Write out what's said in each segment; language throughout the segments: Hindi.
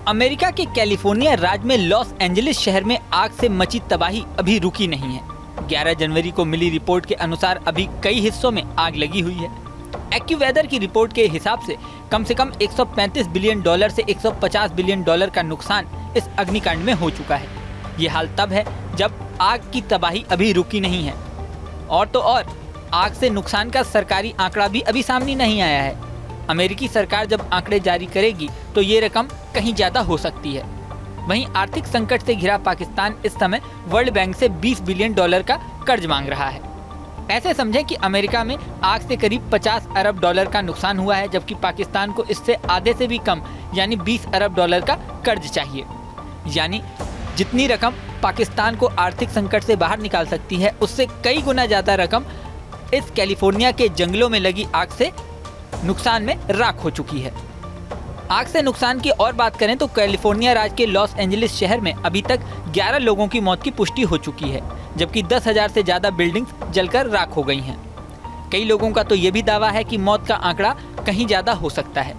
अमेरिका के कैलिफोर्निया राज्य में लॉस एंजलिस शहर में आग से मची तबाही अभी रुकी नहीं है। 11 जनवरी को मिली रिपोर्ट के अनुसार अभी कई हिस्सों में आग लगी हुई है। एक्यूवेदर की रिपोर्ट के हिसाब से कम 135 बिलियन डॉलर से 150 बिलियन डॉलर का नुकसान इस अग्निकांड में हो चुका है। ये हाल तब है जब आग की तबाही अभी रुकी नहीं है। और तो और आग से नुकसान का सरकारी आंकड़ा भी अभी सामने नहीं आया है। अमेरिकी सरकार जब आंकड़े जारी करेगी तो ये रकम कहीं ज्यादा हो सकती है। वहीं आर्थिक संकट से घिरा पाकिस्तान इस समय वर्ल्ड बैंक से 20 बिलियन डॉलर का कर्ज मांग रहा है। ऐसे समझें कि अमेरिका में आग से करीब 50 अरब डॉलर का नुकसान हुआ है, जबकि पाकिस्तान को इससे आधे से भी कम यानी 20 अरब डॉलर का कर्ज चाहिए। यानी जितनी रकम पाकिस्तान को आर्थिक संकट से बाहर निकाल सकती है, उससे कई गुना ज्यादा रकम इस कैलिफोर्निया के जंगलों में लगी आग से नुकसान में राख हो चुकी है। आग से नुकसान की और बात करें तो कैलिफोर्निया राज्य के लॉस एंजलिस शहर में अभी तक 11 लोगों की मौत की पुष्टि हो चुकी है, जबकि 10,000 से ज्यादा बिल्डिंग्स जलकर राख हो गई हैं। कई लोगों का तो ये भी दावा है कि मौत का आंकड़ा कहीं ज्यादा हो सकता है।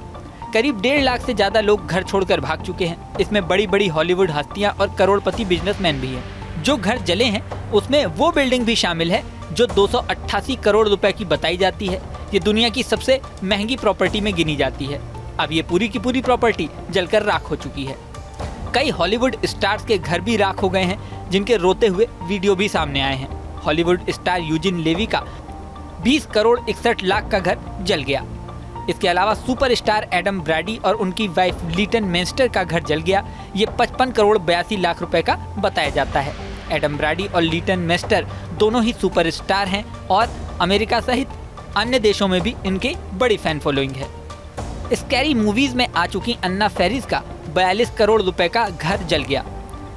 करीब 1.5 लाख से ज्यादा लोग घर छोड़कर भाग चुके हैं। इसमें बड़ी बड़ी हॉलीवुड हस्तियां और करोड़पति बिजनेसमैन भी हैं। जो घर जले हैं उसमें वो बिल्डिंग भी शामिल है जो 288 करोड़ रुपए की बताई जाती है। ये दुनिया की सबसे महंगी प्रॉपर्टी में गिनी जाती है। अब ये पूरी की पूरी प्रॉपर्टी जलकर राख हो चुकी है। कई हॉलीवुड स्टार्स के घर भी राख हो गए हैं, जिनके रोते हुए वीडियो भी सामने आए हैं। हॉलीवुड स्टार यूजिन लेवी का 20 करोड़ 61 लाख का घर जल गया। इसके अलावा सुपरस्टार एडम ब्रैडी और उनकी वाइफ लीटन मेंस्टर का घर जल गया। ये 55 करोड़ 82 लाख रुपए का बताया जाता है। एडम ब्रैडी और लीटन मेंस्टर दोनों ही सुपरस्टार हैं और अमेरिका सहित अन्य देशों में भी इनकी बड़ी फैन फॉलोइंग है। स्कैरी मूवीज में आ चुकी अन्ना फेरिस का 42 करोड़ रुपए का घर जल गया।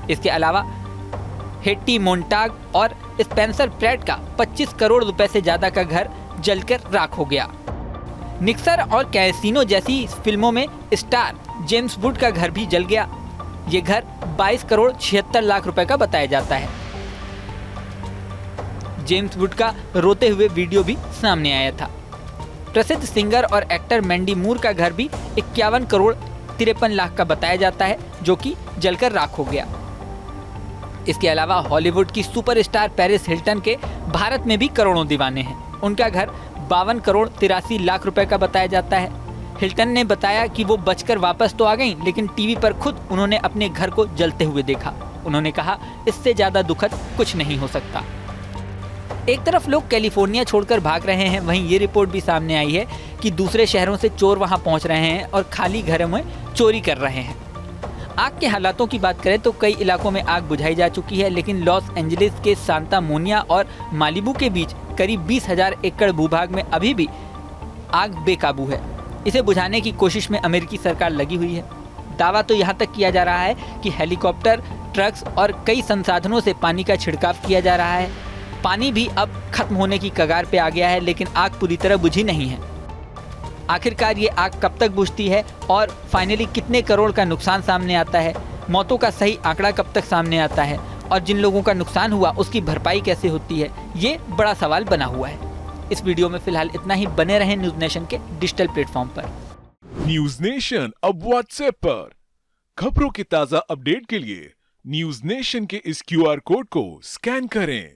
इसके अलावा हेट्टी मोन्टाग और स्पेंसर प्रैट का 25 करोड़ रुपए से ज्यादा का घर जलकर राख हो गया। निक्सर और कैसीनो जैसी फिल्मों में स्टार जेम्स वुड का घर भी जल गया। ये घर 22 करोड़ 76 लाख रुपए का बताया जाता है। जेम्स वुड का रोते हुए वीडियो भी सामने आया था। प्रसिद्ध सिंगर और एक्टर मैंडी मूर का घर भी 51 करोड़ 53 लाख का बताया जाता है, जो कि जलकर राख हो गया। इसके अलावा हॉलीवुड की सुपरस्टार पेरिस हिल्टन के भारत में भी करोड़ों दीवाने हैं। उनका घर 52 करोड़ 83 लाख रुपए का बताया जाता है। हिल्टन ने बताया कि वो बचकर वापस तो आ गईं, लेकिन टीवी पर खुद उन्होंने अपने घर को जलते हुए देखा। उन्होंने कहा, इससे ज्यादा दुखद कुछ नहीं हो सकता। एक तरफ लोग कैलिफोर्निया छोड़कर भाग रहे हैं, वहीं ये रिपोर्ट भी सामने आई है कि दूसरे शहरों से चोर वहां पहुंच रहे हैं और खाली घरों में चोरी कर रहे हैं। आग के हालातों की बात करें तो कई इलाकों में आग बुझाई जा चुकी है, लेकिन लॉस एंजलिस के सांता मोनिया और मालिबू के बीच करीब 20,000 एकड़ भूभाग में अभी भी आग बेकाबू है। इसे बुझाने की कोशिश में अमेरिकी सरकार लगी हुई है। दावा तो यहाँ तक किया जा रहा है कि हेलीकॉप्टर, ट्रक्स और कई संसाधनों से पानी का छिड़काव किया जा रहा है। पानी भी अब खत्म होने की कगार पे आ गया है, लेकिन आग पूरी तरह बुझी नहीं है। आखिरकार ये आग कब तक बुझती है और फाइनली कितने करोड़ का नुकसान सामने आता है, मौतों का सही आंकड़ा कब तक सामने आता है और जिन लोगों का नुकसान हुआ उसकी भरपाई कैसे होती है, ये बड़ा सवाल बना हुआ है। इस वीडियो में फिलहाल इतना ही। बने रहें न्यूज नेशन के डिजिटल प्लेटफॉर्म पर। न्यूज नेशन अब व्हाट्सएप पर खबरों की ताजा अपडेट के लिए न्यूज नेशन के इस QR कोड को स्कैन करें।